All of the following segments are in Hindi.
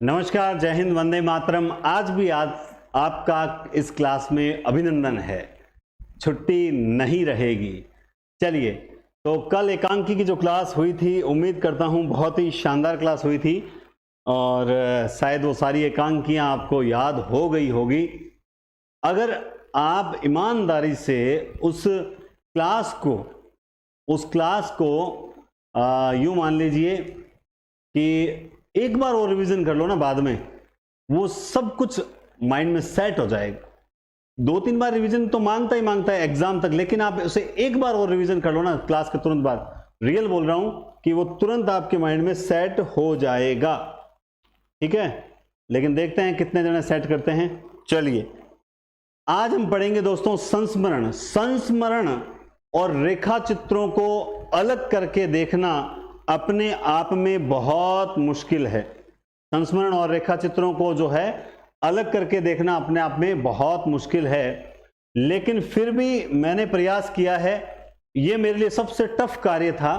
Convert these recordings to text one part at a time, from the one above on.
नमस्कार, जय हिंद, वंदे मातरम। आज आपका इस क्लास में अभिनंदन है, छुट्टी नहीं रहेगी। चलिए, तो कल एकांकी की जो क्लास हुई थी, उम्मीद करता हूँ बहुत ही शानदार क्लास हुई थी और शायद वो सारी एकांकियाँ आपको याद हो गई होगी। अगर आप ईमानदारी से उस क्लास को यूँ मान लीजिए कि एक बार और रिवीजन कर लो ना, बाद में वो सब कुछ माइंड में सेट हो जाएगा। 2-3 बार रिवीजन तो मांगता है एग्जाम तक, लेकिन आप उसे एक बार और रिवीजन कर लो ना क्लास के तुरंत बाद, रियल बोल रहा हूं कि वो तुरंत आपके माइंड में सेट हो जाएगा। ठीक है, लेकिन देखते हैं कितने जने सेट करते हैं। चलिए, आज हम पढ़ेंगे दोस्तों संस्मरण और रेखा चित्रों को अलग करके देखना अपने आप में बहुत मुश्किल है। संस्मरण और रेखा चित्रों को जो है अलग करके देखना अपने आप में बहुत मुश्किल है, लेकिन फिर भी मैंने प्रयास किया है। यह मेरे लिए सबसे टफ कार्य था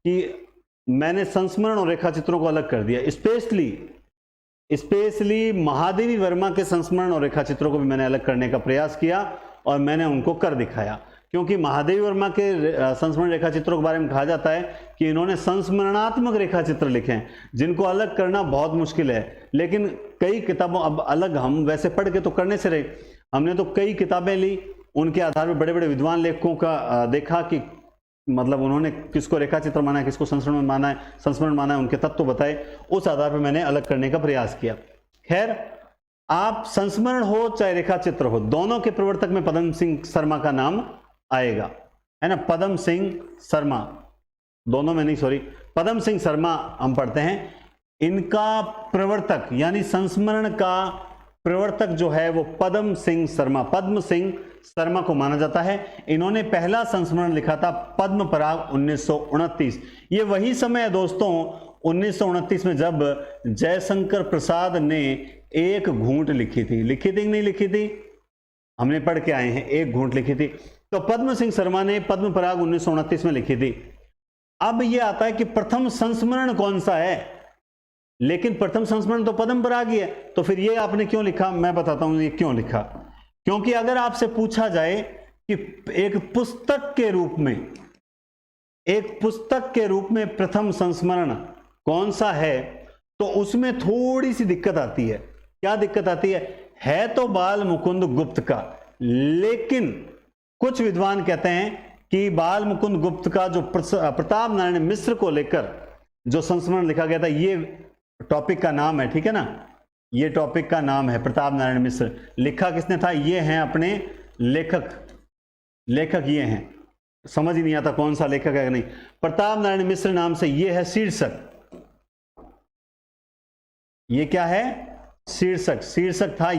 कि मैंने संस्मरण और रेखा चित्रों को अलग कर दिया। स्पेशली महादेवी वर्मा के संस्मरण और रेखा चित्रों को भी मैंने अलग करने का प्रयास किया और मैंने उनको कर दिखाया, क्योंकि महादेवी वर्मा के संस्मरण रेखा चित्रों के बारे में कहा जाता है कि इन्होंने संस्मरणात्मक रेखा चित्र लिखे हैं, जिनको अलग करना बहुत मुश्किल है। लेकिन कई किताबों, अब अलग हम वैसे पढ़ के तो करने से रहे, हमने तो कई किताबें ली, उनके आधार पर बड़े बड़े विद्वान लेखकों का देखा कि मतलब उन्होंने किसको रेखा चित्र माना है, किसको संस्मरण माना है, उनके तत्व बताए, उस आधार पर मैंने अलग करने का प्रयास किया। खैर, आप संस्मरण हो चाहे रेखा चित्र हो, दोनों के प्रवर्तक में पदम सिंह शर्मा का नाम आएगा, है ना। पदम सिंह शर्मा, दोनों में नहीं, सॉरी, पदम सिंह शर्मा हम पढ़ते हैं। इनका प्रवर्तक यानी संस्मरण का प्रवर्तक जो है वो पद्म सिंह शर्मा को माना जाता है। इन्होंने पहला संस्मरण लिखा था पद्म पराग 1929। ये वही समय है दोस्तों 1929 में जब जयशंकर प्रसाद ने एक घूंट लिखी थी कि नहीं लिखी थी, हमने पढ़ के आए हैं, एक घूंट लिखी थी। तो पद्म सिंह शर्मा ने पद्म पराग 1929 में लिखी थी। अब यह आता है कि प्रथम संस्मरण कौन सा है, लेकिन प्रथम संस्मरण तो पद्म पराग ही है। तो फिर ये आपने क्यों लिखा, मैं बताता हूं ये क्यों लिखा। क्योंकि अगर आपसे पूछा जाए कि एक पुस्तक के रूप में प्रथम संस्मरण कौन सा है, तो उसमें थोड़ी सी दिक्कत आती है। क्या दिक्कत आती है तो बाल मुकुंद गुप्त का, लेकिन कुछ विद्वान कहते हैं कि बाल मुकुंद गुप्त का जो प्रताप नारायण मिश्र को लेकर जो संस्मरण लिखा गया था, ये टॉपिक का नाम है, ठीक है ना, ये टॉपिक का नाम है प्रताप नारायण मिश्र। लिखा किसने था, ये हैं अपने लेखक ये हैं, समझ ही नहीं आता कौन सा लेखक है नहीं। प्रताप नारायण मिश्र नाम से ये है शीर्षक, ये क्या है, शीर्षक था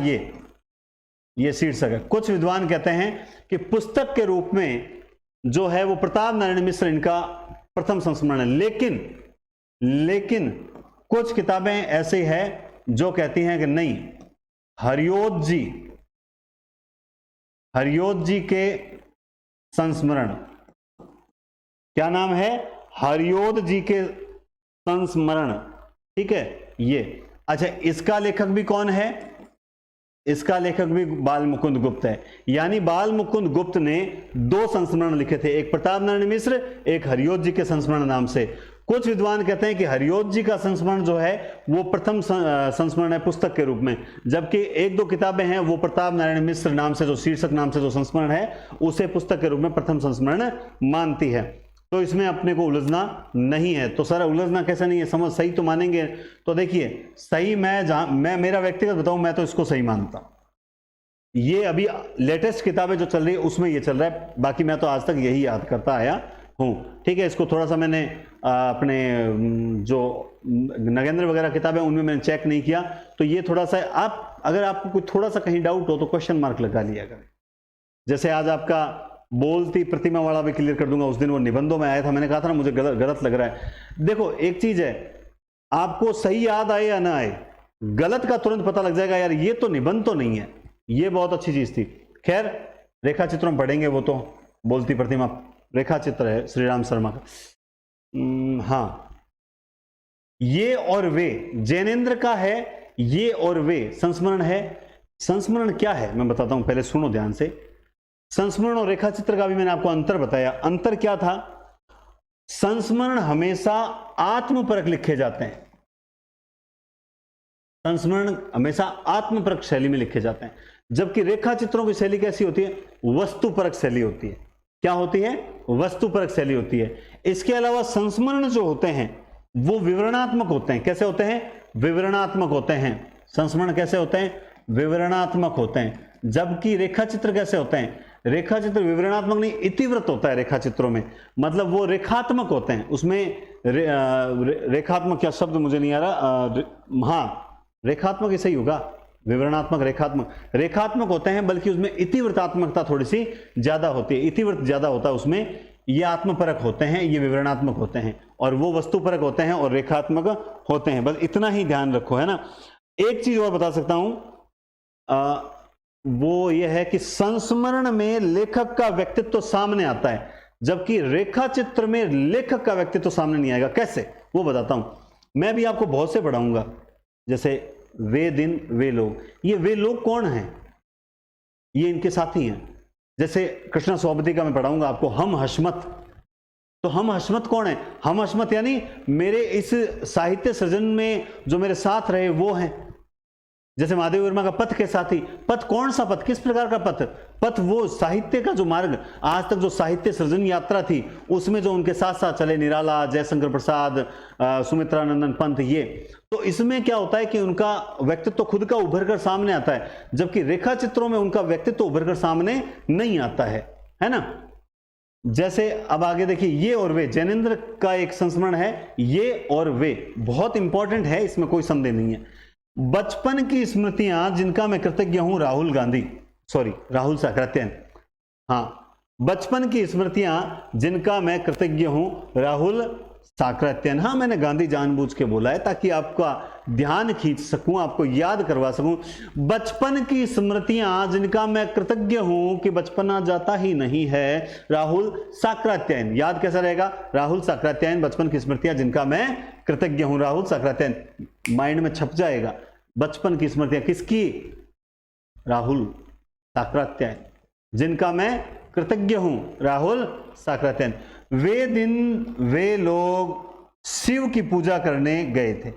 ये शीर्षक है। कुछ विद्वान कहते हैं कि पुस्तक के रूप में जो है वो प्रताप नारायण मिश्र इनका प्रथम संस्मरण है, लेकिन कुछ किताबें ऐसी है जो कहती हैं कि नहीं, हरियोत जी के संस्मरण, क्या नाम है, हरियोत जी के संस्मरण, ठीक है ये। अच्छा, इसका लेखक भी कौन है, इसका लेखक भी बाल मुकुंद गुप्त है। यानी बाल मुकुंद गुप्त ने 2 संस्मरण लिखे थे, एक प्रताप नारायण मिश्र, एक हरियोत जी के संस्मरण नाम से। कुछ विद्वान कहते हैं कि हरियोत जी का संस्मरण जो है वो प्रथम संस्मरण है पुस्तक के रूप में, जबकि 1-2 किताबें हैं वो प्रताप नारायण मिश्र नाम से, जो शीर्षक नाम से जो संस्मरण है, उसे पुस्तक के रूप में प्रथम संस्मरण मानती है। तो इसमें अपने को उलझना नहीं है। तो सर उलझना कैसे नहीं है, समझ सही तो मानेंगे। तो देखिए, सही मैं मेरा व्यक्तिगत बताऊं, मैं तो इसको सही मानता। ये अभी लेटेस्ट किताबें जो चल रही है उसमें ये चल रहा है, बाकी मैं तो आज तक यही याद करता आया हूं, ठीक है। इसको थोड़ा सा मैंने अपने जो नगेंद्र वगैरह किताबें उनमें मैंने चेक नहीं किया, तो ये थोड़ा सा आप, अगर आपको कुछ थोड़ा सा कहीं डाउट हो तो क्वेश्चन मार्क लगा लिया करें। जैसे आज आपका बोलती प्रतिमा वाला भी क्लियर कर दूंगा, उस दिन वो निबंधों में आया था, मैंने कहा था ना मुझे गलत लग रहा है। देखो, एक चीज है, आपको सही याद आए या ना आए, गलत का तुरंत पता लग जाएगा, यार ये तो निबंध तो नहीं है, ये बहुत अच्छी चीज थी। खैर, रेखा चित्रों में पढ़ेंगे, वो तो बोलती प्रतिमा रेखा चित्र है श्री राम शर्मा का। हाँ, ये और वे जैनेन्द्र का है, ये और वे संस्मरण है। संस्मरण क्या है मैं बताता हूं, पहले सुनो ध्यान से। संस्मरण और रेखा चित्र का भी मैंने आपको अंतर बताया। अंतर क्या था? संस्मरण हमेशा आत्मपरक लिखे जाते हैं, संस्मरण हमेशा आत्मपरक शैली में लिखे जाते हैं, जबकि रेखा चित्रों की शैली कैसी होती है? वस्तुपरक शैली होती है। क्या होती है? वस्तुपरक शैली होती है। इसके अलावा संस्मरण जो होते हैं वो विवरणात्मक होते हैं। कैसे होते हैं? विवरणात्मक होते हैं। संस्मरण कैसे होते हैं? विवरणात्मक होते हैं। जबकि रेखा चित्र कैसे होते हैं? रेखा चित्र विवरणात्मक नहीं, इतिवृत्त होता है रेखा चित्रों में, मतलब वो रेखात्मक होते हैं। उसमें रेखात्मक क्या शब्द मुझे नहीं आ रहा, हाँ रेखात्मक ही सही होगा, विवरणात्मक रेखात्मक होते हैं, बल्कि उसमें इतिवृत्तात्मकता थोड़ी सी ज्यादा होती है, इतिवृत्त ज्यादा होता है उसमें। ये आत्मपरक होते हैं, ये विवरणात्मक होते हैं, और वो वस्तुपरक होते हैं और रेखात्मक होते हैं। बस इतना ही ध्यान रखो, है ना। एक चीज और बता सकता हूं, वो ये है कि संस्मरण में लेखक का व्यक्तित्व सामने आता है, जबकि रेखा चित्र में लेखक का व्यक्तित्व सामने नहीं आएगा। कैसे? वो बताता हूं। मैं भी आपको बहुत से पढ़ाऊंगा, जैसे वे दिन वे लोग। ये वे लोग कौन हैं? ये इनके साथी हैं। जैसे कृष्णा स्वापति का मैं पढ़ाऊंगा आपको, हम हशमत। तो हम हशमत कौन है? हम हशमत यानी मेरे इस साहित्य सृजन में जो मेरे साथ रहे वो हैं। जैसे महादेव वर्मा का पथ के साथी। पथ कौन सा पथ? किस प्रकार का पथ? पथ वो साहित्य का जो मार्ग, आज तक जो साहित्य सृजन यात्रा थी उसमें जो उनके साथ साथ चले, निराला, जयशंकर प्रसाद, सुमित्रानंदन पंत, ये तो इसमें क्या होता है कि उनका व्यक्तित्व तो खुद का उभर कर सामने आता है, जबकि रेखा चित्रों में उनका व्यक्तित्व तो उभर कर सामने नहीं आता है ना। जैसे अब आगे देखिए, ये और वे जैनेन्द्र का एक संस्मरण है, ये और वे बहुत इंपॉर्टेंट है, इसमें कोई संदेह नहीं है। बचपन की स्मृतियां जिनका मैं कृतज्ञ हूं, राहुल साकृत्यन। हाँ, बचपन की स्मृतियां जिनका मैं कृतज्ञ हूं, राहुल साकृत्यन। हाँ, मैंने गांधी जानबूझ के बोला है ताकि आपका ध्यान खींच सकूं, आपको याद करवा सकूं। बचपन की स्मृतियां जिनका मैं कृतज्ञ हूं कि बचपना जाता ही नहीं है, राहुल साकृत्यन। याद कैसा रहेगा? राहुल साकृत्यन, बचपन की स्मृतियां जिनका मैं कृतज्ञ हूं, राहुल साकृत्यन। माइंड में छप जाएगा। बचपन की स्मृतियां किसकी? राहुल साकृत्यन। जिनका मैं कृतज्ञ हूं, राहुल साकृत्यन। वे दिन वे लोग शिव की पूजा करने गए थे।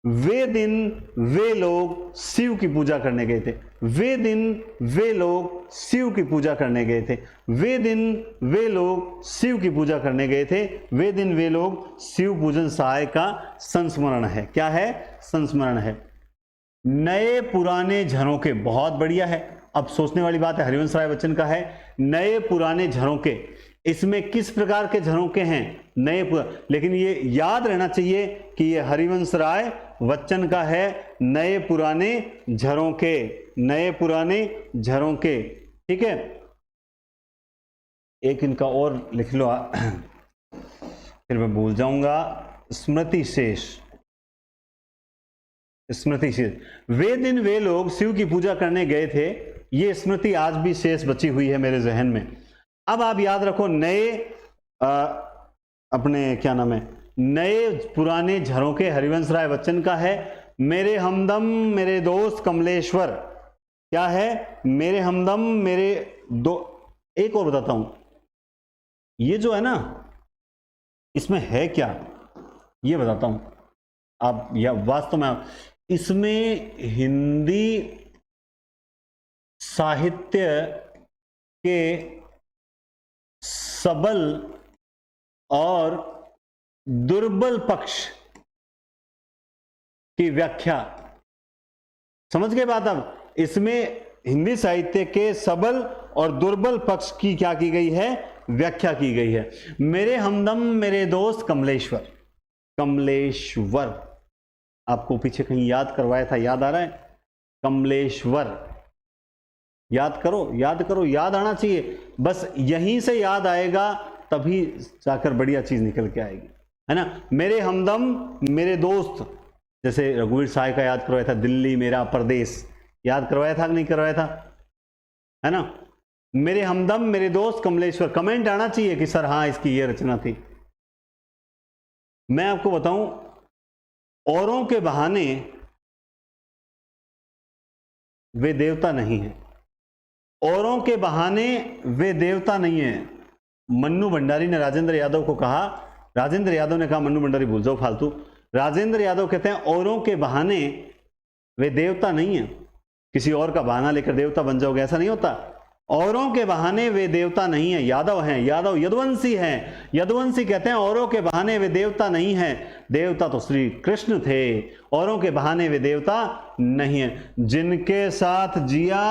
वे दिन वे लोग शिव की पूजा करने गए थे। वे दिन वे लोग शिव की पूजा करने गए थे। वे दिन वे लोग शिव की पूजा करने गए थे। वे दिन वे लोग शिव पूजन सहाय का संस्मरण है। क्या है? संस्मरण है। नए पुराने झरोके, बहुत बढ़िया है। अब सोचने वाली बात है, हरिवंश राय बच्चन का है नए पुराने झरोके। इसमें किस प्रकार के झरोके हैं? लेकिन ये याद रहना चाहिए कि ये हरिवंश राय बच्चन का है, नए पुराने झरोके, नए पुराने झरोके। ठीक है, एक इनका और लिख लो, फिर मैं भूल जाऊंगा। स्मृति शेष। वे दिन वे लोग शिव की पूजा करने गए थे। ये स्मृति आज भी शेष बची हुई है मेरे जहन में। अब आप याद रखो, नए अपने क्या नाम है, नए पुराने झरोके हरिवंश राय बच्चन का है। मेरे हमदम मेरे दोस्त कमलेश्वर, क्या है? मेरे हमदम मेरे दो। एक और बताता हूं, ये जो है ना, इसमें है क्या ये बताता हूं आप, या वास्तव में इसमें हिंदी साहित्य के सबल और दुर्बल पक्ष की व्याख्या, समझ गए बात? अब इसमें हिंदी साहित्य के सबल और दुर्बल पक्ष की क्या की गई है? व्याख्या की गई है। मेरे हमदम मेरे दोस्त कमलेश्वर। कमलेश्वर आपको पीछे कहीं याद करवाया था, याद आ रहा है? कमलेश्वर याद करो, याद करो, याद आना चाहिए। बस यहीं से याद आएगा तभी जाकर बढ़िया चीज निकल के आएगी, है ना। मेरे हमदम मेरे दोस्त, जैसे रघुवीर साय का याद करवाया था, दिल्ली मेरा परदेश, याद करवाया था कि नहीं करवाया था, है ना। मेरे हमदम मेरे दोस्त कमलेश्वर। कमेंट आना चाहिए कि सर हाँ इसकी ये रचना थी। मैं आपको बताऊं, औरों के बहाने वे देवता नहीं है। औरों के बहाने वे देवता नहीं है। मन्नू भंडारी ने राजेंद्र यादव को कहा, राजेंद्र यादव ने कहा मन्नू भंडारी भूल जाओ फालतू। राजेंद्र यादव कहते हैं औरों के बहाने वे देवता नहीं है। किसी और का बहाना लेकर देवता बन जाओगे, ऐसा नहीं होता। औरों के बहाने वे देवता नहीं है। यादव हैं, यादव यदुवंशी हैं। यदुवंशी कहते हैं औरों के बहाने वे देवता नहीं है। देवता तो श्री कृष्ण थे, औरों के बहाने वे देवता नहीं है। जिनके साथ जिया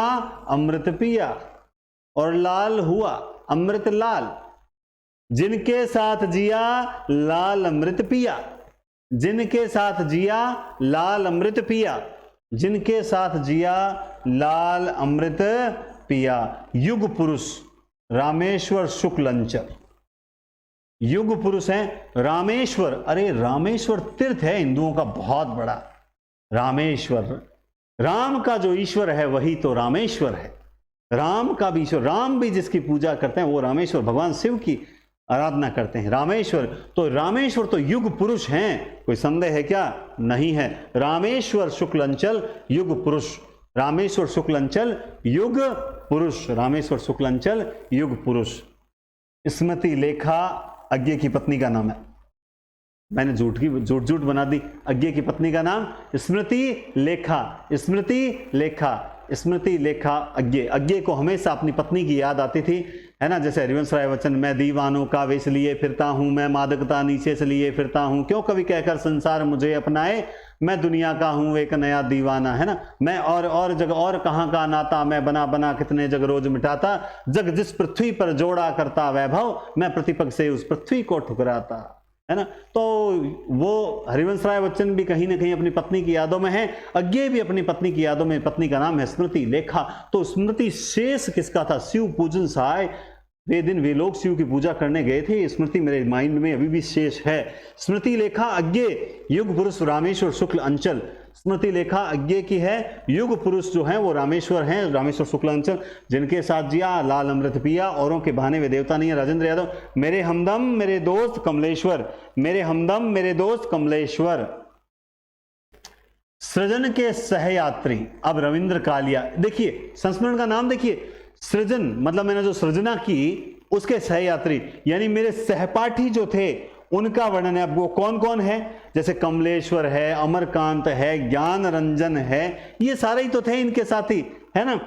अमृत पिया और लाल हुआ अमृत लाल। जिनके साथ जिया लाल अमृत पिया, जिनके साथ जिया लाल अमृत पिया, जिनके साथ जिया लाल अमृत पिया। युग पुरुष रामेश्वर शुक्ल अंचल। युग पुरुष हैं रामेश्वर। अरे रामेश्वर तीर्थ है हिंदुओं का बहुत बड़ा। रामेश्वर, राम का जो ईश्वर है वही तो रामेश्वर है। राम का भी ईश्वर, राम भी जिसकी पूजा करते हैं वो रामेश्वर, भगवान शिव की आराधना करते हैं रामेश्वर। तो रामेश्वर तो युग पुरुष हैं, कोई संदेह है क्या? नहीं है। रामेश्वर शुक्ल अंचल युग पुरुष, रामेश्वर शुक्ल अंचल युग पुरुष, रामेश्वर शुक्ल अंचल युग पुरुष। स्मृति लेखा अज्ञे की पत्नी का नाम है। मैंने झूठ बना दी। अज्ञे की पत्नी का नाम स्मृति लेखा, स्मृति लेखा, स्मृति लेखा अज्ञे। अज्ञे को हमेशा अपनी पत्नी की याद आती थी, है ना। जैसे हरिवंश राय बच्चन, मैं दीवानों का वेश लिए फिरता हूं, मैं मादकता नीचे से लिए फिरता हूं, क्यों कभी कहकर संसार मुझे अपनाए, मैं दुनिया का हूं एक नया दीवाना, है ना। मैं और जगह और कहां का नाता, मैं बना बना कितने जग रोज मिटाता, जग जिस पृथ्वी पर जोड़ा करता वैभव, मैं प्रतिपक्ष से उस पृथ्वी को ठुकराता, है ना। तो वो हरिवंश राय बच्चन भी कहीं ना कहीं अपनी पत्नी की यादों में है, अज्ञे भी अपनी पत्नी की यादों में। पत्नी का नाम है स्मृति लेखा। तो स्मृति शेष किसका था? शिव पूजन सहाय। वे दिन वे लोग शिव की पूजा करने गए थे। स्मृति मेरे माइंड में अभी भी शेष है। स्मृति लेखा अज्ञे युग पुरुष रामेश्वर शुक्ल अंचल। स्मृति लेखा अज्ञे की है, युग पुरुष जो है वो रामेश्वर हैं, रामेश्वर शुक्ल अंचल। जिनके साथ जिया लाल अमृत पिया, औरों के बहाने वे देवता नहीं है। राजेंद्र यादव, मेरे हमदम मेरे दोस्त कमलेश्वर, मेरे हमदम मेरे दोस्त कमलेश्वर। सृजन के सहयात्री, अब रविंद्र कालिया। देखिए संस्मरण का नाम देखिए, सृजन मतलब मैंने जो सृजना की उसके सहयात्री, यानी मेरे सहपाठी जो थे उनका वर्णन है। अब वो कौन कौन है? जैसे कमलेश्वर है, अमरकांत है, ज्ञान रंजन है, ये सारे ही तो थे इनके साथी, है ना।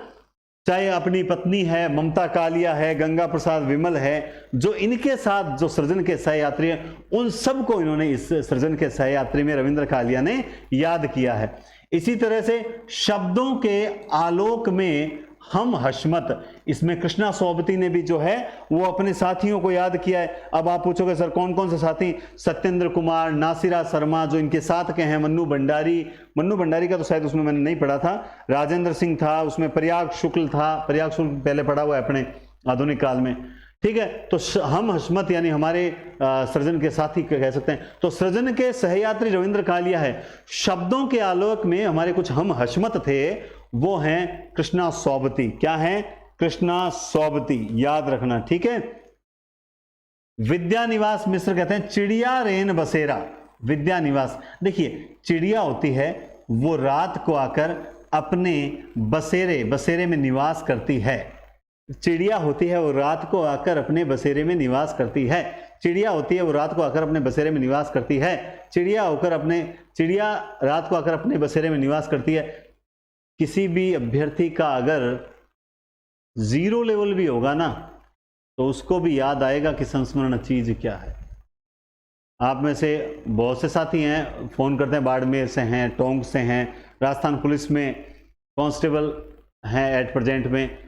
चाहे अपनी पत्नी है ममता कालिया है, गंगा प्रसाद विमल है, जो इनके साथ जो सृजन के सहयात्री हैं, उन सबको इन्होंने इस सृजन के सहयात्री में रविंद्र कालिया ने याद किया है। इसी तरह से शब्दों के आलोक में हम हशमत, इसमें कृष्णा सोबती ने भी जो है वो अपने साथियों को याद किया है। अब आप पूछोगे सर कौन कौन से साथी? सत्येंद्र कुमार, नासिरा शर्मा जो इनके साथ के हैं, मन्नू भंडारी का तो शायद उसमें मैंने नहीं पढ़ा था, राजेंद्र सिंह था उसमें, प्रयाग शुक्ल था, प्रयाग शुक्ल पहले पढ़ा हुआ है अपने आधुनिक काल में, ठीक है। तो हम हशमत यानी हमारे सृजन के साथी कह सकते हैं। तो सृजन के सहयात्री रविंद्र कालिया है। शब्दों के आलोक में हमारे कुछ हम हशमत थे, वो हैं कृष्णा सोबती। क्या है? कृष्णा सोबती, याद रखना, ठीक है। विद्यानिवास मिश्र कहते हैं चिड़िया रेन बसेरा। विद्यानिवास, देखिए चिड़िया होती है वो रात को आकर अपने बसेरे में निवास करती है। चिड़िया होती है वो रात को आकर अपने बसेरे में निवास करती है। चिड़िया होती है वो रात को आकर अपने बसेरे में निवास करती है। चिड़िया रात को आकर अपने बसेरे में निवास करती है। किसी भी अभ्यर्थी का अगर 0 लेवल भी होगा ना तो उसको भी याद आएगा कि संस्मरण चीज क्या है। आप में से बहुत से साथी हैं, फोन करते हैं, बाड़मेर से हैं, टोंक से हैं, राजस्थान पुलिस में कांस्टेबल हैं एट प्रेजेंट में,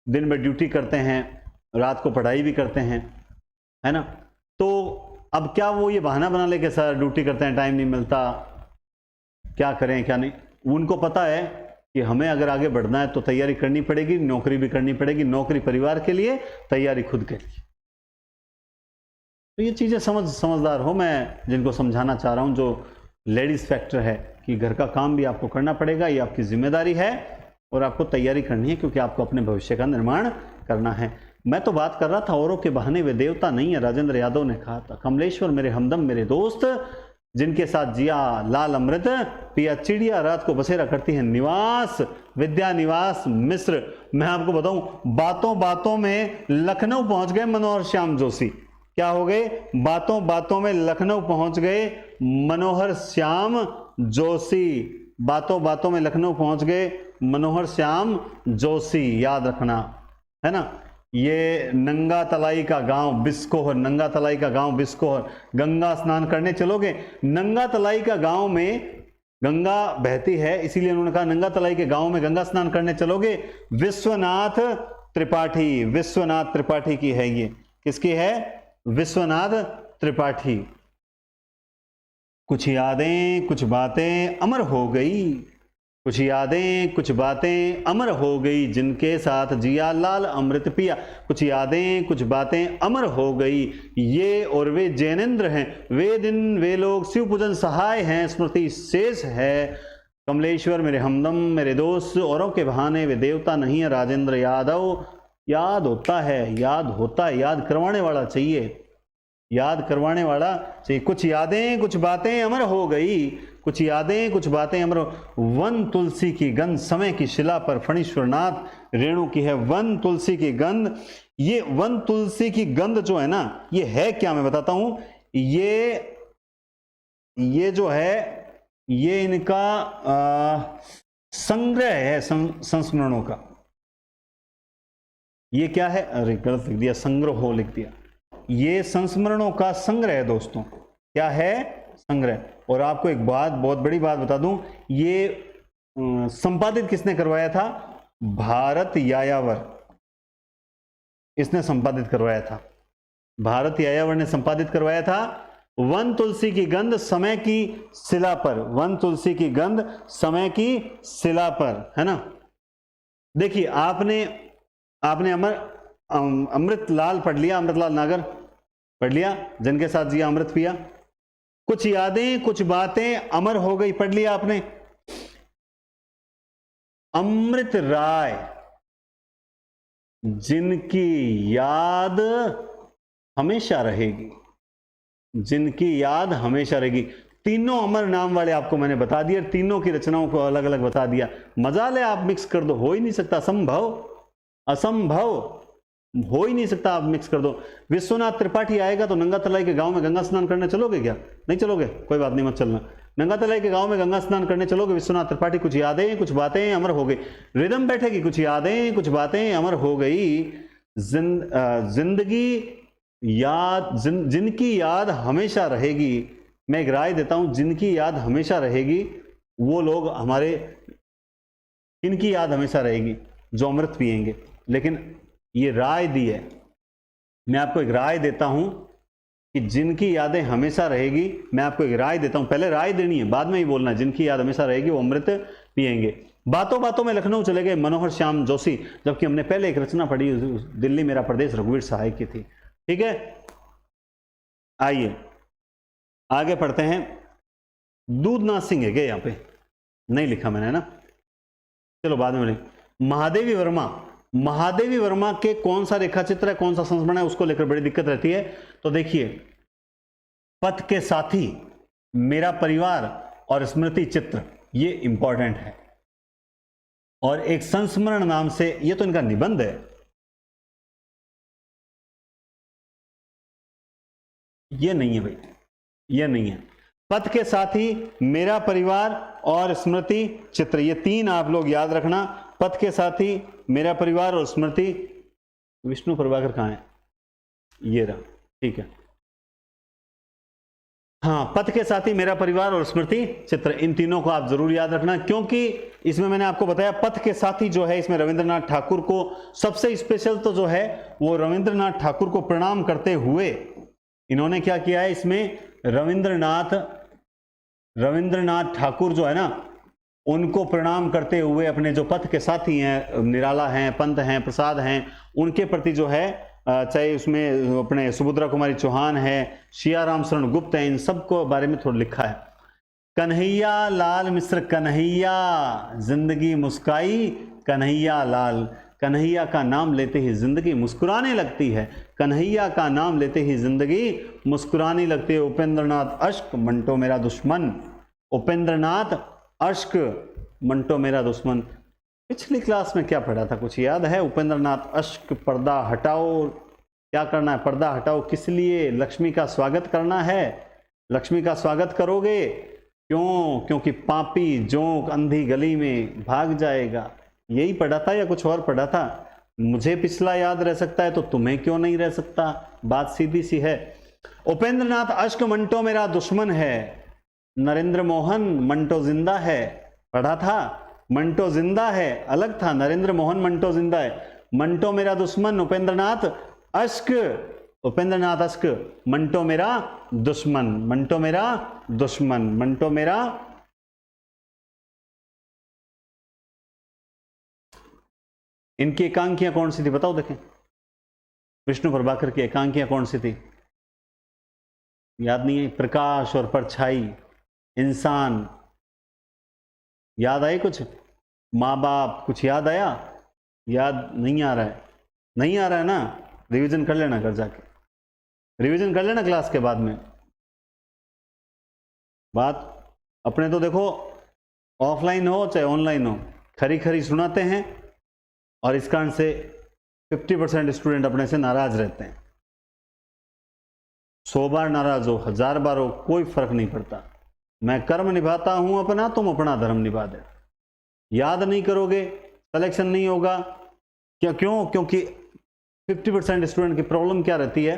दिन में ड्यूटी करते हैं, रात को पढ़ाई भी करते हैं, है ना। तो अब क्या वो ये बहाना बना ले कि सर ड्यूटी करते हैं टाइम नहीं मिलता, क्या करें क्या नहीं। उनको पता है कि हमें अगर आगे बढ़ना है तो तैयारी करनी पड़ेगी, नौकरी भी करनी पड़ेगी, नौकरी परिवार के लिए, तैयारी खुद के लिए। तो ये चीज़ें समझदार हो, मैं जिनको समझाना चाह रहा हूँ, जो लेडीज फैक्टर है कि घर का काम भी आपको करना पड़ेगा, ये आपकी जिम्मेदारी है और आपको तैयारी करनी है क्योंकि आपको अपने भविष्य का निर्माण करना है। मैं तो बात कर रहा था औरों के बहाने वे देवता नहीं है, राजेंद्र यादव ने कहा था। कमलेश्वर मेरे हमदम मेरे दोस्त, जिनके साथ जिया लाल अमृत पिया, चिड़िया रात को बसेरा करती है निवास, विद्या निवास मिस्र। मैं आपको बताऊं, बातों बातों में लखनऊ पहुंच गए मनोहर श्याम जोशी। क्या हो गए? बातों बातों में लखनऊ पहुंच गए मनोहर श्याम जोशी। बातों बातों में लखनऊ पहुंच गए मनोहर श्याम जोशी, याद रखना है ना। ये नंगा तलाई का गांव बिस्कोहर, नंगा तलाई का गांव बिस्कोहर। गंगा स्नान करने चलोगे? नंगा तलाई का गांव में गंगा बहती है, इसीलिए उन्होंने कहा नंगा तलाई के गांव में गंगा स्नान करने चलोगे। विश्वनाथ त्रिपाठी, विश्वनाथ त्रिपाठी की है ये। किसकी है? विश्वनाथ त्रिपाठी। कुछ यादें कुछ बातें अमर हो गई, कुछ यादें कुछ बातें अमर हो गई, जिनके साथ जिया लाल अमृत पिया। कुछ यादें कुछ बातें अमर हो गई, ये और वे जैनेन्द्र हैं, वे दिन वे लोग शिव पूजन सहाय हैं, स्मृति शेष है कमलेश्वर मेरे हमदम मेरे दोस्त, औरों के बहाने वे देवता नहीं है राजेंद्र यादव। याद होता है, याद होता है, याद करवाने वाला चाहिए, याद करवाने वाला चाहिए। कुछ यादें कुछ बातें अमर हो गई, कुछ यादें कुछ बातें अमर। वन तुलसी की गंध समय की शिला पर, फणीश्वरनाथ रेणु की है वन तुलसी की गंध। ये वन तुलसी की गंध जो है ना, ये है क्या मैं बताता हूं। ये जो है ये इनका संग्रह है संस्मरणों का। ये क्या है? अरे गलत लिख दिया, संग्रह लिख दिया। ये संस्मरणों का संग्रह है दोस्तों। क्या है? संग्रह। और आपको एक बात, बहुत बड़ी बात बता दूं, ये संपादित किसने करवाया था? भारत यायावर, इसने संपादित करवाया था। भारत यायावर ने संपादित करवाया था। वन तुलसी की गंध समय की शिला पर, वन तुलसी की गंध समय की शिला पर, है ना। देखिए आपने अमृतलाल पढ़ लिया, अमृतलाल नागर पढ़ लिया, जिनके साथ जिया अमृत पिया। कुछ यादें कुछ बातें अमर हो गई पढ़ लिया आपने। अमृत राय, जिनकी याद हमेशा रहेगी, जिनकी याद हमेशा रहेगी। तीनों अमर नाम वाले आपको मैंने बता दिया, तीनों की रचनाओं को अलग अलग बता दिया। मजा ले, आप मिक्स कर दो, हो ही नहीं सकता, असंभव, असंभव, हो ही नहीं सकता, आप मिक्स कर दो। विश्वनाथ त्रिपाठी आएगा तो नंगा तलाई के गांव में गंगा स्नान करने चलोगे क्या? नहीं चलोगे, कोई बात नहीं, मत चलना। नंगा तलाई के गांव में गंगा स्नान करने चलोगे, विश्वनाथ त्रिपाठी। कुछ यादें कुछ बातें अमर हो गई, रिदम बैठेगी। कुछ यादें कुछ बातें अमर हो गई, जिंदगी याद, जिनकी याद हमेशा रहेगी। मैं एक राय देता हूं, जिनकी याद हमेशा रहेगी वो लोग हमारे, इनकी याद हमेशा रहेगी जो अमृत पिएंगे। लेकिन ये राय दी है, मैं आपको एक राय देता हूं कि जिनकी यादें हमेशा रहेगी, मैं आपको एक राय देता हूं, पहले राय देनी है, बाद में ही बोलना है। जिनकी याद हमेशा रहेगी वो अमृत पिएंगे। बातों बातों में लखनऊ चले गए मनोहर श्याम जोशी, जबकि हमने पहले एक रचना पढ़ी, दिल्ली मेरा प्रदेश रघुवीर सहाय की थी। ठीक है, आइए आगे पढ़ते हैं। दूधनाथ सिंह है क्या? यहाँ पे नहीं लिखा मैंने, है ना, चलो बाद में। महादेवी वर्मा, महादेवी वर्मा के कौन सा रेखा चित्र है, कौन सा संस्मरण है, उसको लेकर बड़ी दिक्कत रहती है। तो देखिए, पथ के साथी, मेरा परिवार और स्मृति चित्र, ये इंपॉर्टेंट है। और एक संस्मरण नाम से, ये तो इनका निबंध है, ये नहीं है भाई, ये नहीं है। पथ के साथी, मेरा परिवार और स्मृति चित्र, ये तीन आप लोग याद रखना। पथ के साथी, मेरा परिवार और स्मृति। विष्णु प्रभाकर कहां है? ये रहा, ठीक है। हाँ, पथ के साथी, मेरा परिवार और स्मृति चित्र, इन तीनों को आप जरूर याद रखना, क्योंकि इसमें मैंने आपको बताया पथ के साथी जो है, इसमें रविंद्रनाथ ठाकुर को सबसे स्पेशल तो जो है वो रविंद्रनाथ ठाकुर को प्रणाम करते हुए इन्होंने क्या किया है, इसमें रविंद्रनाथ ठाकुर जो है ना, उनको प्रणाम करते हुए अपने जो पथ के साथी हैं, निराला हैं, पंत हैं, प्रसाद हैं, उनके प्रति जो है, चाहे उसमें अपने सुभद्रा कुमारी चौहान है, शियाराम शरण गुप्त हैं, इन सबको बारे में थोड़ा लिखा है। कन्हैया लाल मिश्र, कन्हैया जिंदगी मुस्काई, कन्हैया लाल, कन्हैया का नाम लेते ही जिंदगी मुस्कुराने लगती है। कन्हैया का नाम लेते ही जिंदगी मुस्कुराने लगती है। उपेंद्रनाथ अश्क मंटो मेरा दुश्मन, उपेंद्रनाथ अश्क मंटो मेरा दुश्मन। पिछली क्लास में क्या पढ़ा था, कुछ याद है? उपेंद्रनाथ अश्क, पर्दा हटाओ। क्या करना है? पर्दा हटाओ। किस लिए? लक्ष्मी का स्वागत करना है। लक्ष्मी का स्वागत करोगे क्यों? क्योंकि पापी जोंक अंधी गली में भाग जाएगा। यही पढ़ा था या कुछ और पढ़ा था? मुझे पिछला याद रह सकता है तो तुम्हें क्यों नहीं रह सकता? बात सीधी सी है। उपेंद्रनाथ अश्क मंटो मेरा दुश्मन है। नरेंद्र मोहन मंटो जिंदा है, पढ़ा था। मंटो जिंदा है अलग था, नरेंद्र मोहन मंटो जिंदा है। मंटो मेरा दुश्मन, उपेंद्रनाथ अश्क, उपेंद्रनाथ अश्क मंटो मेरा दुश्मन, मंटो मेरा दुश्मन, मंटो मेरा। इनकी एकांकियां कौन सी थी बताओ? देखें, विष्णु प्रभाकर की एकांकियां कौन सी थी? याद नहीं है? प्रकाश और परछाई, इंसान, याद आए कुछ? माँ बाप, कुछ याद आया? याद नहीं आ रहा है? नहीं आ रहा है ना? रिवीजन कर लेना, घर जाके रिवीजन कर लेना क्लास के बाद में। बात अपने तो देखो ऑफलाइन हो चाहे ऑनलाइन हो, खरी खरी सुनाते हैं और इस कारण से 50% स्टूडेंट अपने से नाराज रहते हैं। 100 बार नाराज हो, 1000 बार हो, कोई फर्क नहीं पड़ता। मैं कर्म निभाता हूं अपना, तुम अपना धर्म निभा दे। याद नहीं करोगे सिलेक्शन नहीं होगा। क्यों? क्योंकि 50% स्टूडेंट की प्रॉब्लम क्या रहती है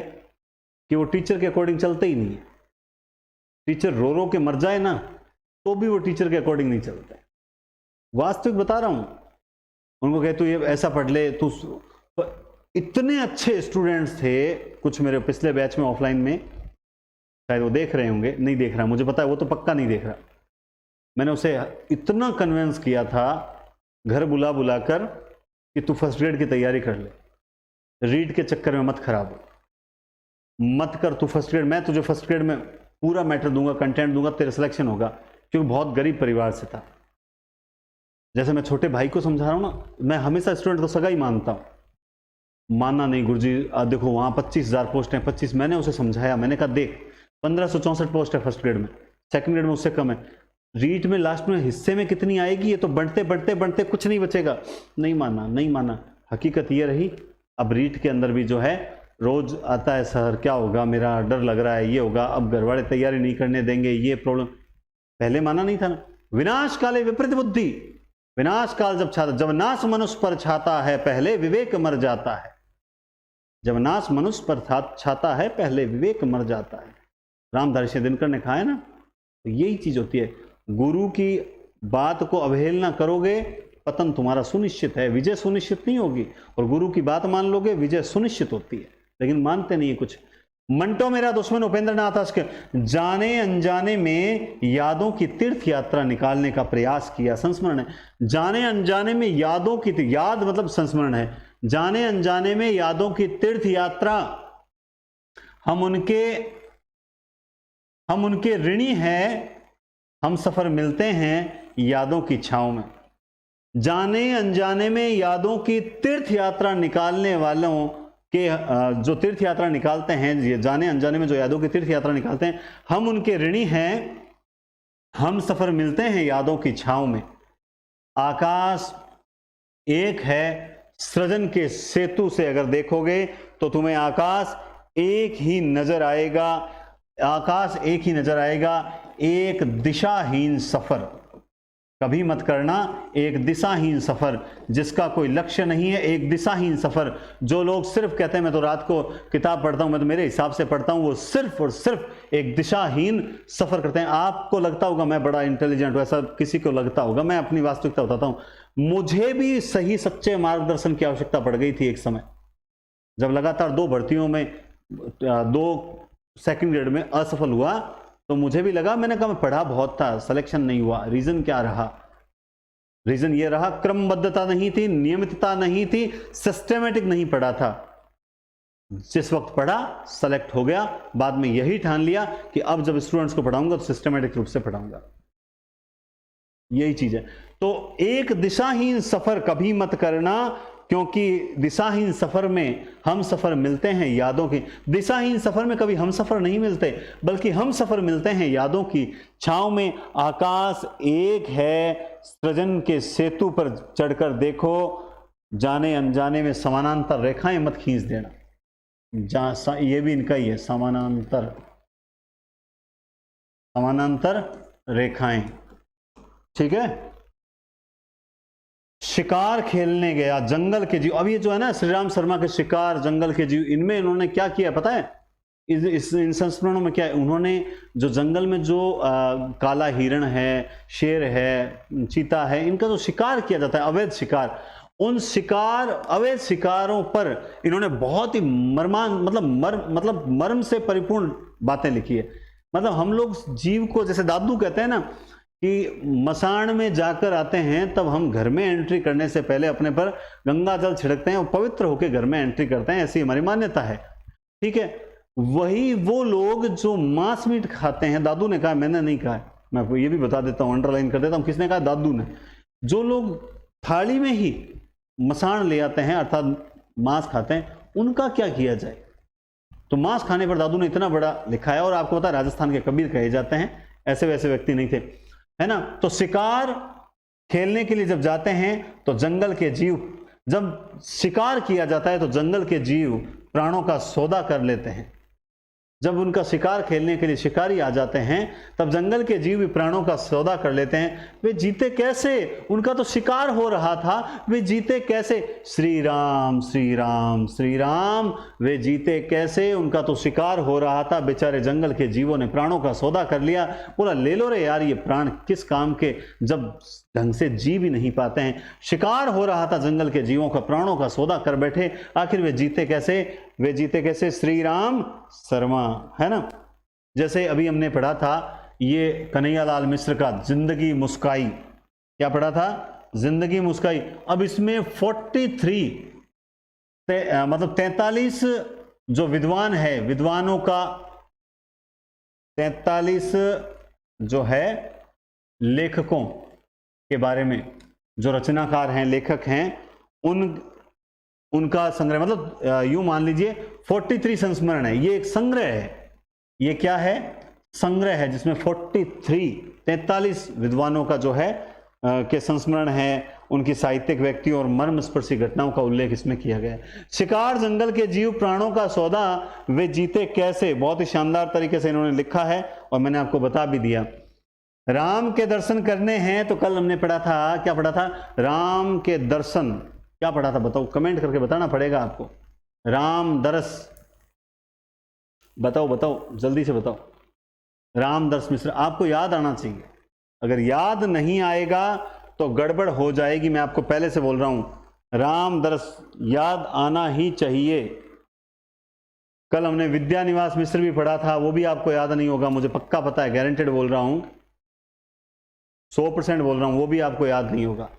कि वो टीचर के अकॉर्डिंग चलते ही नहीं है। टीचर रो रो के मर जाए ना तो भी वो टीचर के अकॉर्डिंग नहीं चलते। वास्तविक बता रहा हूं। उनको कहे तू ये ऐसा पढ़ ले, तू। इतने अच्छे स्टूडेंट्स थे कुछ मेरे पिछले बैच में ऑफलाइन में, शायद वो देख रहे होंगे, नहीं देख रहा मुझे पता है, वो तो पक्का नहीं देख रहा। मैंने उसे इतना कन्विंस किया था घर बुला बुलाकर कि तू फर्स्ट ग्रेड की तैयारी कर ले, रीड के चक्कर में मत खराब हो, मत कर तू फर्स्ट ग्रेड। मैं तुझे फर्स्ट ग्रेड में पूरा मैटर दूंगा, कंटेंट दूंगा, तेरा सिलेक्शन होगा। क्योंकि बहुत गरीब परिवार से था। जैसे मैं छोटे भाई को समझा रहा हूं ना, मैं हमेशा स्टूडेंट को सगा ही मानता हूं। मानना नहीं गुरुजी, देखो वहां 25,000 पोस्ट हैं, 25। मैंने उसे समझाया, मैंने कहा देख 1564 पोस्ट है फर्स्ट ग्रेड में, सेकंड ग्रेड में उससे कम है। रीट में लास्ट में हिस्से में कितनी आएगी, ये तो बढ़ते बढ़ते बढ़ते कुछ नहीं बचेगा। नहीं माना, नहीं माना। हकीकत ये रही, अब रीट के अंदर भी जो है रोज आता है सर क्या होगा, मेरा डर लग रहा है, ये होगा, अब घर वाले तैयारी नहीं करने देंगे, ये प्रॉब्लम। पहले माना नहीं था ना। विनाश काले विपरीत बुद्धि, विनाश काल जब छाता, जब नाश मनुष्य पर छाता है पहले विवेक मर जाता है। जब नाश मनुष्य पर छाता है पहले विवेक मर जाता है। रामधारी दिनकर ने कहा है ना, तो यही चीज होती है। गुरु की बात को अवहेलना करोगे, पतन तुम्हारा सुनिश्चित है, विजय सुनिश्चित नहीं होगी। और गुरु की बात मान लोगे, विजय सुनिश्चित होती है, लेकिन मानते नहीं है कुछ। मंटो मेरा दुश्मन उपेंद्रनाथ अश्क, जाने अनजाने में यादों की तीर्थ यात्रा निकालने का प्रयास किया। संस्मरण है, जाने अनजाने में यादों की, याद मतलब संस्मरण है। जाने अनजाने में यादों की तीर्थ यात्रा, हम उनके ऋणी हैं, हम सफर मिलते हैं यादों की छांव में। जाने अनजाने में यादों की तीर्थ यात्रा निकालने वालों के, जो तीर्थ यात्रा निकालते हैं, ये जाने अनजाने में जो यादों की तीर्थ यात्रा निकालते हैं, हम उनके ऋणी हैं, हम सफर मिलते हैं यादों की छांव में। आकाश एक है, सृजन के सेतु से अगर देखोगे तो तुम्हें आकाश एक ही नजर आएगा। आकाश एक ही नजर आएगा। एक दिशाहीन सफर कभी मत करना, एक दिशाहीन सफर जिसका कोई लक्ष्य नहीं है, एक दिशाहीन सफर। जो लोग सिर्फ कहते हैं मैं तो रात को किताब पढ़ता हूं, मैं तो मेरे हिसाब से पढ़ता हूं, वो सिर्फ और सिर्फ एक दिशाहीन सफर करते हैं। आपको लगता होगा मैं बड़ा इंटेलिजेंट हूं, ऐसा किसी को लगता होगा। मैं अपनी वास्तविकता बताता हूं, मुझे भी सही सच्चे मार्गदर्शन की आवश्यकता पड़ गई थी एक समय, जब लगातार 2 भर्तियों में 2 सेकंड ग्रेड में असफल हुआ, तो मुझे भी लगा, मैंने कहा मैं पढ़ा बहुत था, सिलेक्शन नहीं हुआ। रीजन क्या रहा? रीजन ये रहा, क्रमबद्धता नहीं थी, नियमितता नहीं थी, सिस्टमेटिक नहीं पढ़ा था। जिस वक्त पढ़ा सेलेक्ट हो गया, बाद में यही ठान लिया कि अब जब स्टूडेंट्स को पढ़ाऊंगा तो सिस्टमेटिक रूप से पढ़ाऊंगा। यही चीज है। तो एक दिशाहीन सफर कभी मत करना, क्योंकि दिशाहीन सफर में हम सफर मिलते हैं यादों की। दिशाहीन सफर में कभी हम सफर नहीं मिलते, बल्कि हम सफर मिलते हैं यादों की छांव में। आकाश एक है, सृजन के सेतु पर चढ़कर देखो, जाने अनजाने में समानांतर रेखाएं मत खींच देना। ये भी इनका ही है, समानांतर रेखाएं, ठीक है। शिकार खेलने गया जंगल के जीव। अब ये जो है ना श्री राम शर्मा के शिकार, जंगल के जीव, इनमें इन्होंने क्या किया पता है? इन संस्मरणों में क्या है? उन्होंने जो जंगल में जो काला हिरण है, शेर है, चीता है, इनका जो शिकार किया जाता है, अवैध शिकार, उन अवैध शिकारों पर इन्होंने बहुत ही मर्म से परिपूर्ण बातें लिखी है। मतलब हम लोग जीव को, जैसे दादू कहते हैं ना कि मसान में जाकर आते हैं, तब हम घर में एंट्री करने से पहले अपने पर गंगा जल छिड़कते हैं और पवित्र होकर घर में एंट्री करते हैं, ऐसी हमारी मान्यता है, ठीक है। वही वो लोग जो मांस मीट खाते हैं, दादू ने कहा, मैंने नहीं कहा, मैं आपको ये भी बता देता हूं, अंडरलाइन कर देता हूं, किसने कहा? दादू ने। जो लोग थाली में ही मसान ले आते हैं, अर्थात मांस खाते हैं, उनका क्या किया जाए? तो मांस खाने पर दादू ने इतना बड़ा लिखा है। और आपको पता है राजस्थान के कबीर कहे जाते हैं, ऐसे वैसे व्यक्ति नहीं थे, है ना। तो शिकार खेलने के लिए जब जाते हैं तो जंगल के जीव, जब शिकार किया जाता है तो जंगल के जीव प्राणों का सौदा कर लेते हैं। जब उनका शिकार खेलने के लिए शिकारी आ जाते हैं, तब जंगल के जीव भी प्राणों का सौदा कर लेते हैं। वे जीते कैसे? उनका तो शिकार हो रहा था, वे जीते कैसे? श्री राम श्री राम श्री राम, वे जीते कैसे? उनका तो शिकार हो रहा था, बेचारे जंगल के जीवों ने प्राणों का सौदा कर लिया। बोला ले लो रे यार, ये प्राण किस काम के, जब ढंग से जी भी नहीं पाते हैं। शिकार हो रहा था जंगल के जीवों का, प्राणों का सौदा कर बैठे। आखिर वे जीते कैसे? वे जीते कैसे? श्री राम शर्मा, है ना। जैसे अभी हमने पढ़ा था ये कन्हैयालाल मिश्र का जिंदगी मुस्काई, क्या पढ़ा था? जिंदगी मुस्काई। अब इसमें 43 जो विद्वान है, विद्वानों का 43 जो है लेखकों के बारे में, जो रचनाकार हैं, लेखक हैं, उनका संग्रह, मतलब यूं मान लीजिए 43 संस्मरण है। ये एक संग्रह है, ये क्या है? संग्रह है, जिसमें 43 विद्वानों का जो है के संस्मरण है, उनकी साहित्यिक व्यक्ति और मर्मस्पर्शी घटनाओं का उल्लेख इसमें किया गया है। शिकार, जंगल के जीव, प्राणों का सौदा, वे जीते कैसे, बहुत ही शानदार तरीके से इन्होंने लिखा है और मैंने आपको बता भी दिया। राम के दर्शन करने हैं, तो कल हमने पढ़ा था, क्या पढ़ा था? राम के दर्शन, क्या पढ़ा था बताओ? कमेंट करके बताना पड़ेगा आपको। राम दर्श, बताओ जल्दी से बताओ। राम दर्श मिश्र, आपको याद आना चाहिए। अगर याद नहीं आएगा तो गड़बड़ हो जाएगी, मैं आपको पहले से बोल रहा हूं। राम दर्श याद आना ही चाहिए। कल हमने विद्या निवास मिश्र भी पढ़ा था, वो भी आपको याद नहीं होगा, मुझे पक्का पता है, गारंटेड बोल रहा हूं, 100% बोल रहा हूं, वो भी आपको याद नहीं होगा।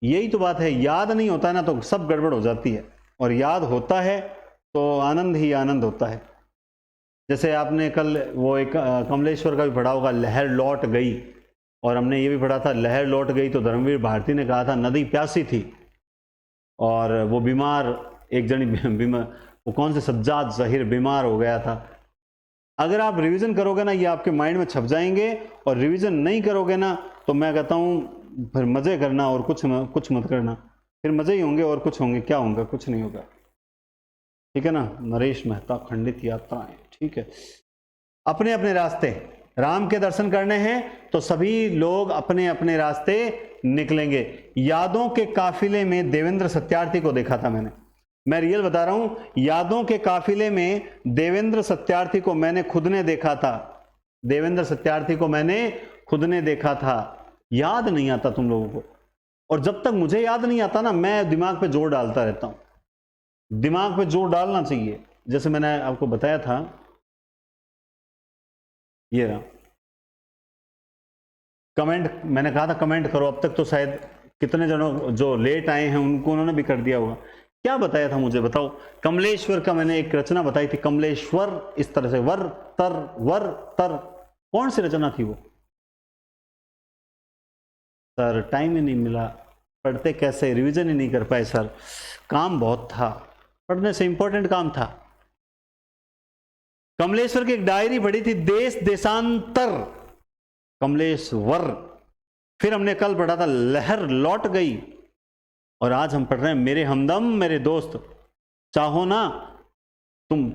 यही तो बात है, याद नहीं होता ना तो सब गड़बड़ हो जाती है, और याद होता है तो आनंद ही आनंद होता है। जैसे आपने कल वो एक कमलेश्वर का भी पढ़ा होगा, लहर लौट गई, और हमने ये भी पढ़ा था लहर लौट गई, तो धर्मवीर भारती ने कहा था नदी प्यासी थी और वो बीमार, एक जनी बीमार, वो कौन से सज्जाद जहीर बीमार हो गया था। अगर आप रिवीजन करोगे ना, ये आपके माइंड में छप जाएंगे, और रिवीजन नहीं करोगे ना तो मैं कहता हूँ फिर मजे करना और कुछ मत करना, फिर मजे ही होंगे और कुछ होंगे, क्या होगा? कुछ नहीं होगा, ठीक है ना। नरेश मेहता, खंडित यात्राएं, ठीक है। अपने अपने रास्ते, राम के दर्शन करने हैं तो सभी लोग अपने अपने रास्ते निकलेंगे। यादों के काफिले में देवेंद्र सत्यार्थी को देखा था मैंने, मैं रियल बता रहा हूं। यादों के काफिले में देवेंद्र सत्यार्थी को मैंने खुद ने देखा था, देवेंद्र सत्यार्थी को मैंने खुद ने देखा था। याद नहीं आता तुम लोगों को, और जब तक मुझे याद नहीं आता ना, मैं दिमाग पे जोर डालता रहता हूं। दिमाग पे जोर डालना चाहिए, जैसे मैंने आपको बताया था, ये रहा कमेंट, मैंने कहा था कमेंट करो। अब तक तो शायद कितने जनों जो लेट आए हैं उनको उन्होंने भी कर दिया होगा। क्या बताया था मुझे बताओ? कमलेश्वर का मैंने एक रचना बताई थी, कमलेश्वर, इस तरह से वर तर, कौन सी रचना थी वो? सर टाइम ही नहीं मिला, पढ़ते कैसे, रिवीजन ही नहीं कर पाए सर, काम बहुत था, पढ़ने से इंपॉर्टेंट काम था। कमलेश्वर की एक डायरी पढ़ी थी, देश देशांतर कमलेश्वर। फिर हमने कल पढ़ा था लहर लौट गई, और आज हम पढ़ रहे हैं मेरे हमदम मेरे दोस्त। चाहो ना तुम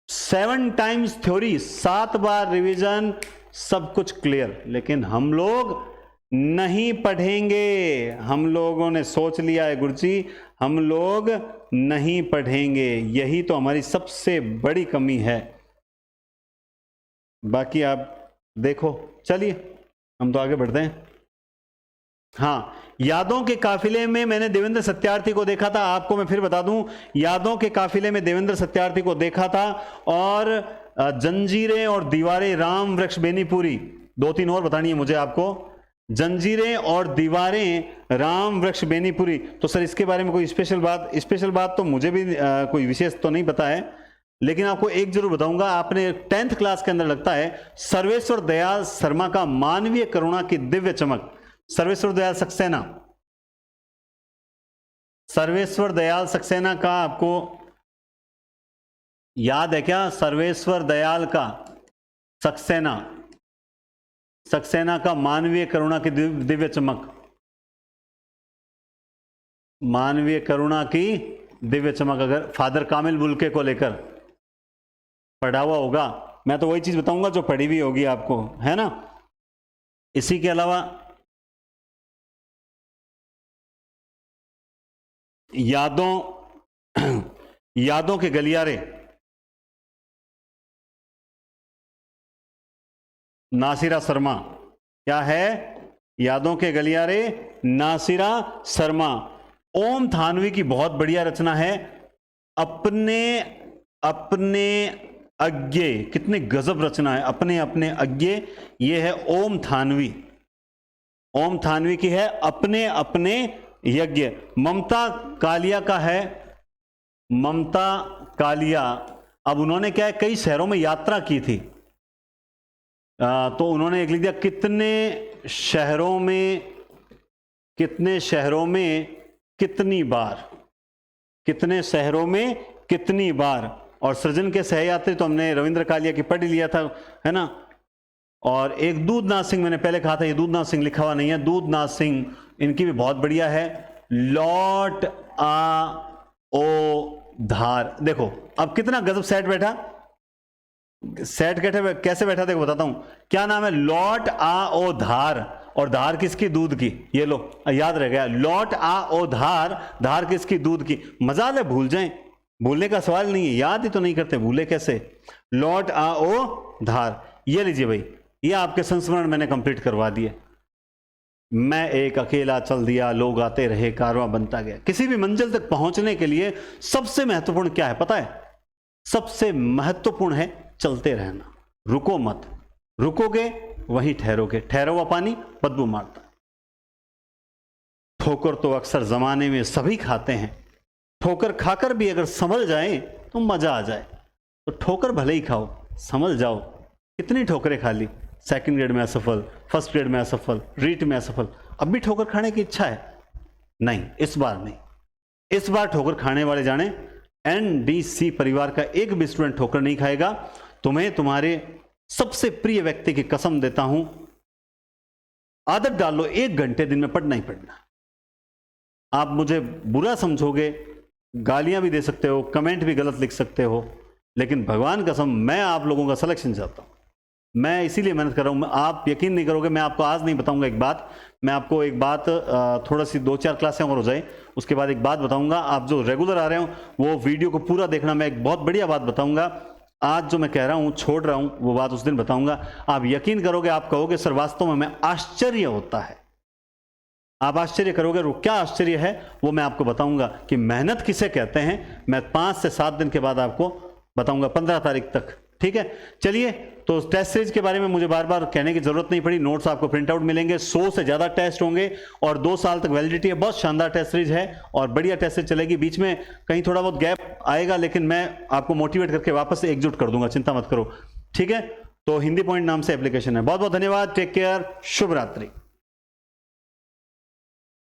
7 टाइम्स थ्योरी, 7 बार रिवीजन, सब कुछ क्लियर, लेकिन हम लोग नहीं पढ़ेंगे। हम लोगों ने सोच लिया है गुरुजी, हम लोग नहीं पढ़ेंगे, यही तो हमारी सबसे बड़ी कमी है। बाकी आप देखो, चलिए हम तो आगे बढ़ते हैं। हाँ, यादों के काफिले में मैंने देवेंद्र सत्यार्थी को देखा था। आपको मैं फिर बता दूं, यादों के काफिले में देवेंद्र सत्यार्थी को देखा था, और जंजीरें और दीवारें, राम वृक्ष बेनीपुरी, 2-3 और बतानी है मुझे आपको। जंजीरें और दीवारें, राम वृक्ष बेनीपुरी। तो सर इसके बारे में कोई स्पेशल बात तो मुझे भी कोई विशेष तो नहीं पता है, लेकिन आपको एक जरूर बताऊंगा। आपने 10th क्लास के अंदर लगता है सर्वेश्वर दयाल शर्मा का मानवीय करुणा की दिव्य चमक, सर्वेश्वर दयाल सक्सेना, सर्वेश्वर दयाल सक्सेना का आपको याद है क्या? सर्वेश्वर दयाल का सक्सेना, सक्सेना का मानवीय करुणा की दिव्य चमक, मानवीय करुणा की दिव्य चमक, अगर फादर कामिल बुल्के को लेकर पढ़ा हुआ होगा, मैं तो वही चीज बताऊंगा जो पढ़ी हुई होगी आपको, है ना। इसी के अलावा यादों के गलियारे, नासिरा शर्मा, क्या है? यादों के गलियारे, नासिरा शर्मा। ओम थानवी की बहुत बढ़िया रचना है, अपने अपने अज्ञे, कितनी गजब रचना है, अपने अपने अज्ञे। ये है ओम थानवी, ओम थानवी की है अपने अपने यज्ञ। ममता कालिया का है, ममता कालिया। अब उन्होंने क्या है, कई शहरों में यात्रा की थी, तो उन्होंने एक लिख दिया, कितने शहरों में कितनी बार, कितने शहरों में कितनी बार। और सृजन के सहयात्री तो हमने रविंद्र कालिया की पढ़ लिया था, है ना। और एक दूधनाथ सिंह, मैंने पहले कहा था ये दूधनाथ सिंह लिखा हुआ नहीं है, दूधनाथ सिंह, इनकी भी बहुत बढ़िया है, लौट आ ओ धार। देखो अब कितना गजब सेट बैठा, सेट कैसे बैठा देखो बताता हूं। क्या नाम है? लौट आ ओ धार, और धार किसकी? दूध की। ये लो याद रह गया, लौट आ ओ धार, धार किसकी? दूध की। मजाल है भूल जाएं, भूलने का सवाल नहीं है, याद ही तो नहीं करते, भूले कैसे? लौट आ ओ धार। ये लीजिए भाई, ये आपके संस्मरण मैंने कंप्लीट करवा दिए। मैं एक अकेला चल दिया, लोग आते रहे, कारवां बनता गया। किसी भी मंजिल तक पहुंचने के लिए सबसे महत्वपूर्ण क्या है पता है? सबसे महत्वपूर्ण है चलते रहना, रुको मत। रुकोगे वहीं ठहरोगे, ठहरा हुआ पानी बदबू मारता है। ठोकर तो अक्सर जमाने में सभी खाते हैं, ठोकर खाकर भी अगर संभल जाए तो मजा आ जाए। तो ठोकर भले ही खाओ, संभल जाओ। कितनी ठोकरें खा ली, सेकंड ग्रेड में असफल, फर्स्ट ग्रेड में असफल, रीट में असफल, अब भी ठोकर खाने की इच्छा है? नहीं, इस बार नहीं। इस बार ठोकर खाने वाले जाने, एनडीसी परिवार का एक भी स्टूडेंट ठोकर नहीं खाएगा। तुम्हें तुम्हारे सबसे प्रिय व्यक्ति की कसम देता हूं, आदत डाल लो, 1 घंटे दिन में पढ़ना ही पढ़ना। आप मुझे बुरा समझोगे, गालियां भी दे सकते हो, कमेंट भी गलत लिख सकते हो, लेकिन भगवान कसम मैं आप लोगों का सिलेक्शन चाहता हूं। मैं इसीलिए मेहनत कर रहा हूं। आप यकीन नहीं करोगे, मैं आपको आज नहीं बताऊंगा एक बात, मैं आपको एक बात थोड़ा सी 2-4 क्लासें और हो जाए उसके बाद एक बात बताऊंगा। आप जो रेगुलर आ रहे हो वो वीडियो को पूरा देखना, मैं एक बहुत बढ़िया बात बताऊंगा। आज जो मैं कह रहा हूं, छोड़ रहा हूं, वो बात उस दिन बताऊंगा। आप यकीन करोगे, आप कहोगे सर वास्तव में आश्चर्य होता है। आप आश्चर्य करोगे, वो क्या आश्चर्य है वो मैं आपको बताऊंगा कि मेहनत किसे कहते हैं। मैं 5 से 7 दिन के बाद आपको बताऊंगा, 15 तारीख तक, ठीक है। चलिए, तो टेस्ट सीरीज के बारे में मुझे बार बार कहने की जरूरत नहीं पड़ी। नोट्स आपको प्रिंट आउट मिलेंगे, 100 से ज्यादा टेस्ट होंगे और 2 साल तक वैलिडिटी है। बहुत शानदार टेस्ट सीरीज है और बढ़िया टेस्ट सीरीज चलेगी। बीच में कहीं थोड़ा बहुत गैप आएगा, लेकिन मैं आपको मोटिवेट करके वापस से एकजुट कर दूंगा, चिंता मत करो, ठीक है। तो हिंदी पॉइंट नाम से एप्लीकेशन है। बहुत बहुत धन्यवाद, टेक केयर, शुभ रात्रि।